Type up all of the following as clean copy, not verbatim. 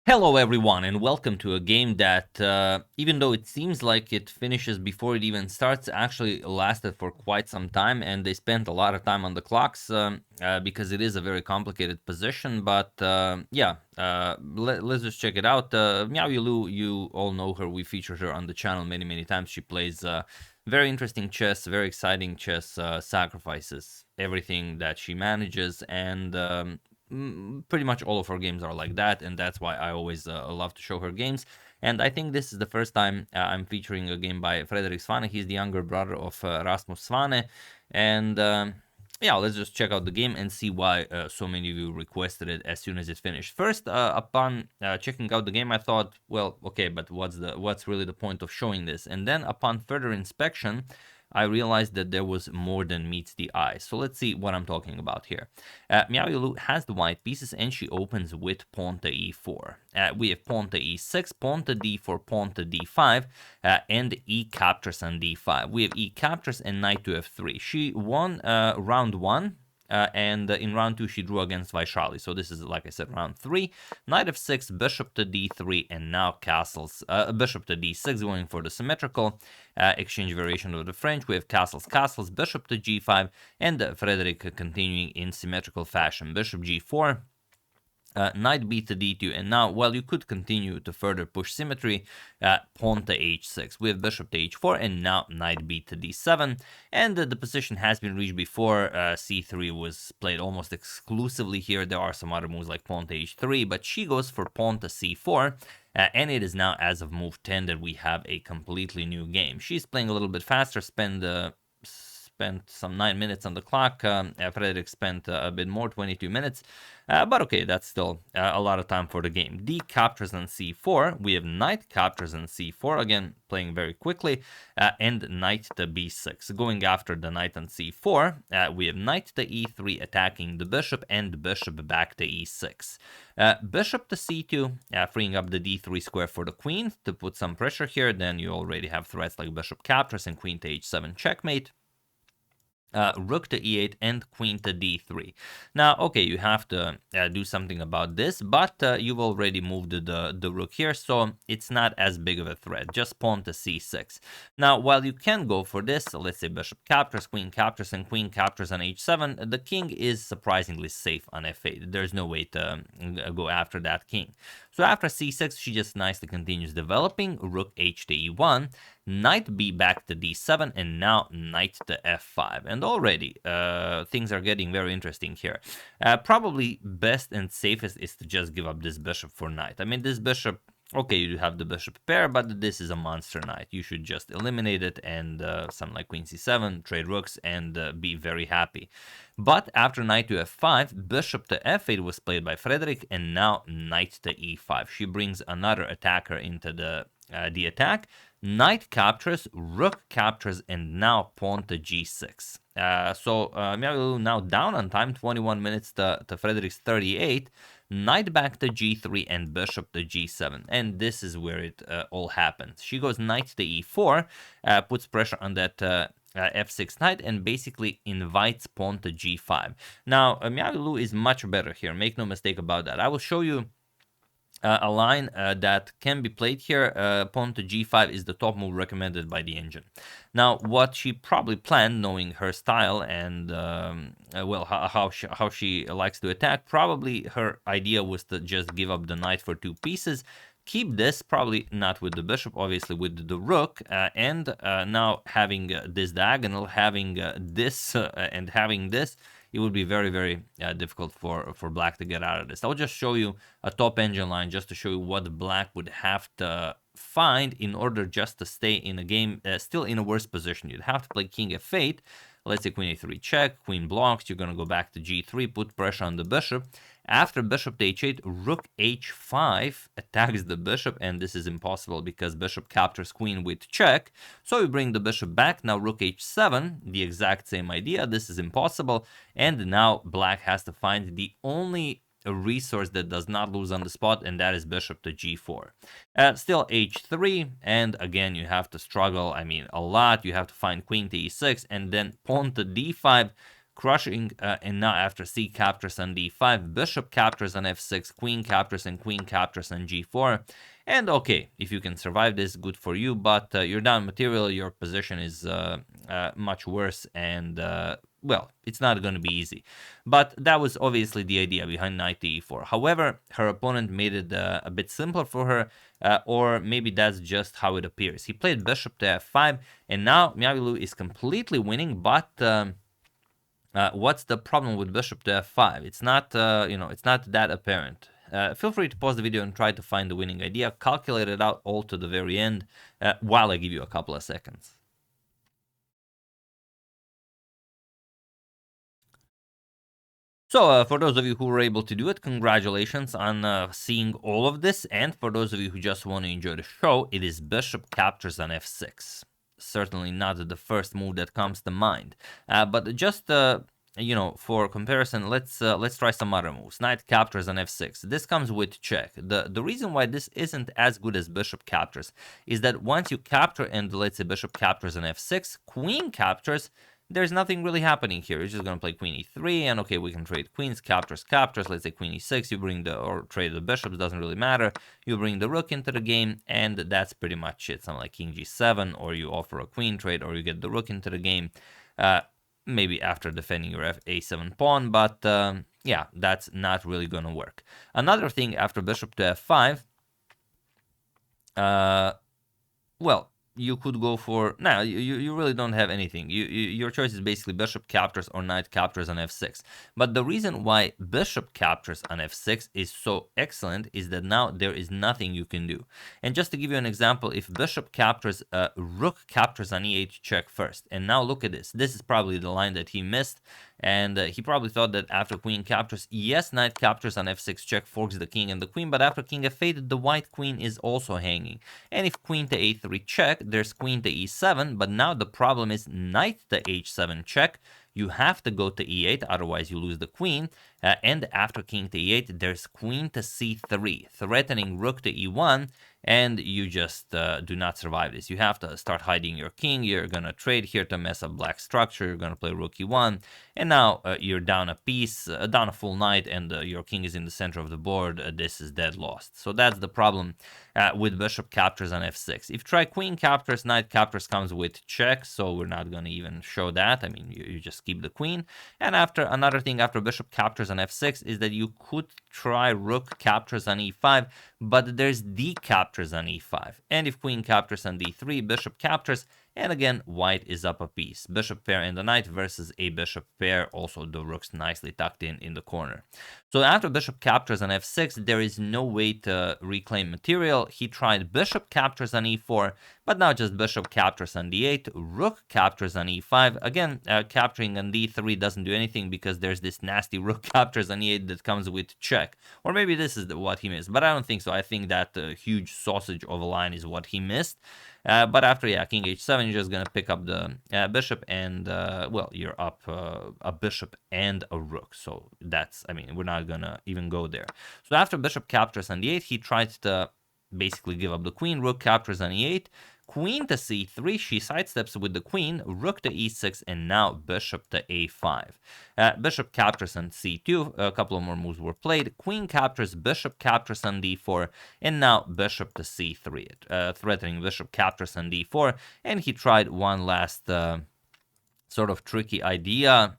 Hello everyone and welcome to a game that, even though it seems like it finishes before it even starts, actually lasted for quite some time, and they spent a lot of time on the clocks because it is a very complicated position, but let's just check it out. Miaoyi, you all know her, we featured her on the channel many times. She plays very interesting chess, very exciting chess, sacrifices everything that she manages, and pretty much all of her games are like that, and that's why I always love to show her games. And I think this is the first time I'm featuring a game by Frederik Svane. He's the younger brother of Rasmus Svane, and yeah, let's just check out the game and see why so many of you requested it as soon as it finished. First, upon checking out the game, I thought, well, okay, but what's really the point of showing this? And then upon further inspection, I realized that there was more than meets the eye. So let's see what I'm talking about here. Miaoyi has the white pieces and she opens with pawn to e4. We have pawn to e6, pawn to d4, pawn to d5, and e captures on d5. We have e captures and knight to f3. She won round 1. And in round 2 she drew against Vaishali. So this is, like I said, round 3. Knight f6, bishop to d3, and now castles. Bishop to d6, going for the symmetrical exchange variation of the French. We have castles, bishop to g5, and Frederik continuing in symmetrical fashion. Bishop g4. Knight b to d2, and now, well, you could continue to further push symmetry, pawn to h6. We have bishop to h4, and now knight b to d7, and the position has been reached before. c3 was played almost exclusively here. There are some other moves like pawn to h3, but she goes for pawn to c4, and it is now, as of move 10, that we have a completely new game. She's playing a little bit faster, spent some 9 minutes on the clock. Frederik spent a bit more, 22 minutes. But okay, that's still a lot of time for the game. D captures on c4. We have knight captures on c4, again, playing very quickly. And knight to b6. Going after the knight on c4, we have knight to e3, attacking the bishop, and bishop back to e6. Bishop to c2, freeing up the d3 square for the queen to put some pressure here. Then you already have threats like bishop captures and queen to h7 checkmate. Rook to e8 and queen to d3. Now, okay, you have to do something about this, but you've already moved the rook here, so it's not as big of a threat. Just pawn to c6. Now, while you can go for this, let's say bishop captures, and queen captures on h7, the king is surprisingly safe on f8. There's no way to go after that king. So after c6, she just nicely continues developing. Rook h to e1, knight b back to d7, and now knight to f5. And already things are getting very interesting here. Probably best and safest is to just give up this bishop for knight. I mean, this bishop, okay, you have the bishop pair, but this is a monster knight. You should just eliminate it and something like queen c7, trade rooks, and be very happy. But after knight to f5, bishop to f8 was played by Frederik, and now knight to e5. She brings another attacker into the attack. Knight captures, rook captures, and now pawn to g6. So Miaoyi now down on time, 21 minutes to Frederik's 38. Knight back to g3 and bishop to g7. And this is where it all happens. She goes knight to e4, puts pressure on that f6 knight, and basically invites pawn to g5. Now, Miaoyi is much better here. Make no mistake about that. I will show you a line that can be played here. Pawn to g5 is the top move recommended by the engine. Now, what she probably planned, knowing her style and well, how she likes to attack, probably her idea was to just give up the knight for 2 pieces, keep this, probably not with the bishop, obviously with the rook, and now having this diagonal, having this and having this, it would be very difficult for black to get out of this. I'll just show you a top engine line just to show you what black would have to find in order just to stay in a game, still in a worse position. You'd have to play king f8. Let's say queen a3 check, queen blocks, you're going to go back to g3, put pressure on the bishop. After bishop to h8, rook h5 attacks the bishop, and this is impossible because bishop captures queen with check. So you bring the bishop back, now rook h7, the exact same idea, this is impossible, and now black has to find the only resource that does not lose on the spot, and that is bishop to g4. Still h3, and again you have to struggle, I mean, a lot. You have to find queen to e6, and then pawn to d5, crushing, and now after c captures on d5, bishop captures on f6, queen captures on g4. And okay, if you can survive this, good for you, but you're down material, your position is much worse, and well, it's not going to be easy. But that was obviously the idea behind knight to e4. However, her opponent made it a bit simpler for her, or maybe that's just how it appears. He played bishop to f5, and now Miaoyi is completely winning, but what's the problem with bishop to f5? It's not, it's not that apparent. Feel free to pause the video and try to find the winning idea. Calculate it out all to the very end while I give you a couple of seconds. So for those of you who were able to do it, congratulations on seeing all of this. And for those of you who just want to enjoy the show, it is bishop captures on f6. Certainly not the first move that comes to mind. But just for comparison, let's try some other moves. Knight captures on f6. This comes with check. The reason why this isn't as good as bishop captures is that once you capture and let's say bishop captures on f6, queen captures, there's nothing really happening here. You're just going to play queen e3, and okay, we can trade queens, captures, let's say queen e6, you bring or trade the bishops, doesn't really matter. You bring the rook into the game, and that's pretty much it. Something like king g7, or you offer a queen trade, or you get the rook into the game, maybe after defending your a7 pawn, but yeah, that's not really going to work. Another thing after bishop to f5, well, you could go for you really don't have anything. Your choice is basically bishop captures or knight captures on f6. But the reason why bishop captures on f6 is so excellent is that now there is nothing you can do. And just to give you an example, if bishop captures, rook captures on e8 check first. And now look at this. This is probably the line that he missed. And he probably thought that after queen captures, yes, knight captures on f6 check forks the king and the queen, but after king f8, the white queen is also hanging. And if queen to a3 check, there's queen to e7, but now the problem is knight to h7 check. You have to go to e8, otherwise you lose the queen. And after king to e8, there's queen to c3, threatening rook to e1, and you just do not survive this. You have to start hiding your king. You're going to trade here to mess up black structure. You're going to play rook e1, and now you're down a piece, down a full knight, and your king is in the center of the board. This is dead lost. So that's the problem with bishop captures on f6. If you try queen captures, knight captures comes with check, so we're not going to even show that. I mean, you just keep the queen. And after another thing after bishop captures on f6 is that you could try rook captures on e5, but there's d captures on e5. And if queen captures on d3, bishop captures, and again, white is up a piece. Bishop pair and the knight versus a bishop pair. Also, the rook's nicely tucked in the corner. So after bishop captures on f6, there is no way to reclaim material. He tried bishop captures on e4, but now just bishop captures on d8, rook captures on e5. Again, capturing on d3 doesn't do anything because there's this nasty rook captures on e8 that comes with check. Or maybe this is what he missed, but I don't think so. I think that huge sausage of a line is what he missed. But after, king h7, you're just going to pick up the bishop, and, well, you're up a bishop and a rook. So that's, I mean, we're not going to even go there. So after bishop captures on d8, he tried to basically give up the queen, rook captures on e8, queen to c3, she sidesteps with the queen, rook to e6, and now bishop to a5. Bishop captures on c2, a couple of more moves were played, queen captures, bishop captures on d4, and now bishop to c3, threatening bishop captures on d4, and he tried one last sort of tricky idea,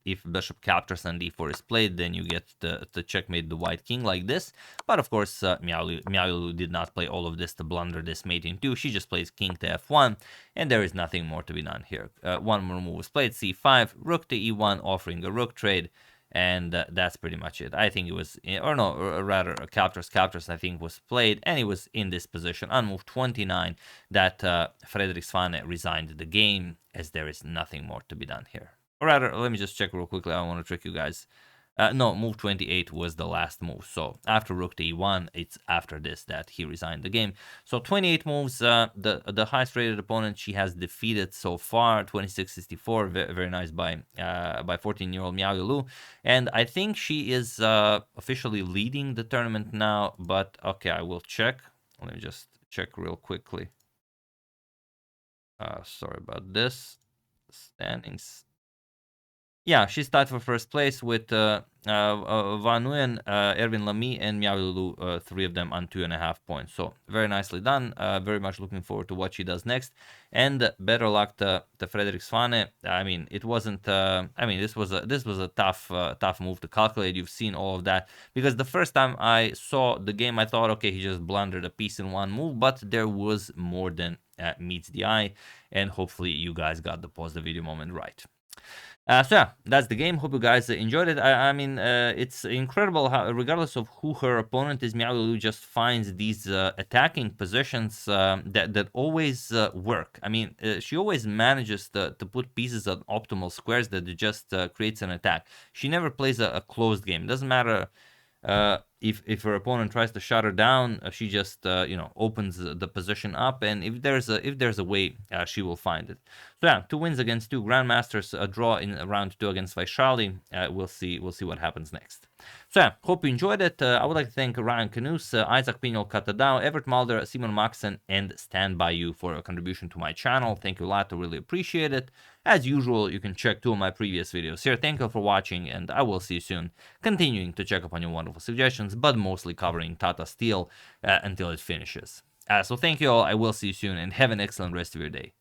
if bishop captures and d4 is played, then you get to checkmate the white king like this. But of course, Miaoyi did not play all of this to blunder this mate in two. She just plays king to f1, and there is nothing more to be done here. One more move was played, c5, rook to e1, offering a rook trade, and that's pretty much it. I think it was, or no, or rather, captures, I think, was played, and it was in this position on move 29 that Frederik Svane resigned the game, as there is nothing more to be done here. Or rather, let me just check real quickly. I don't want to trick you guys. No, move 28 was the last move. So after rook to e1, it's after this that he resigned the game. So 28 moves. The highest rated opponent she has defeated so far, 2664. Very, very nice by 14-year-old Miaoyi. And I think she is officially leading the tournament now. But okay, I will check. Let me just check real quickly. Sorry about this. standings. Yeah, she's tied for first place with Van Nguyen, Erwin Lamy, and Miaoyi Lulu, 3 of them on 2.5 points. So very nicely done. Very much looking forward to what she does next. And better luck to Frederik Svane. I mean, it wasn't. I mean, this was a tough move to calculate. You've seen all of that, because the first time I saw the game, I thought, okay, he just blundered a piece in one move, but there was more than meets the eye, and hopefully you guys got the pause the video moment right. So yeah, that's the game. Hope you guys enjoyed it. I mean, it's incredible how, regardless of who her opponent is, Miaoyi Lulu just finds these attacking positions that always work. I mean, she always manages to put pieces on optimal squares that just creates an attack. She never plays a closed game. Doesn't matter if her opponent tries to shut her down, she just opens the position up, and if there's a way, she will find it. So yeah, 2 wins against 2 grandmasters, a draw in round 2 against Vaishali. We'll see what happens next. So yeah, hope you enjoyed it. I would like to thank Ryan Canus, Isaac Pinol Catadao, Everett Mulder, Simon Maxon, and Stand By You for a contribution to my channel. Thank you a lot, I really appreciate it. As usual, you can check 2 of my previous videos here. Thank you for watching, and I will see you soon, continuing to check up on your wonderful suggestions, but mostly covering Tata Steel until it finishes. So thank you all, I will see you soon, and have an excellent rest of your day.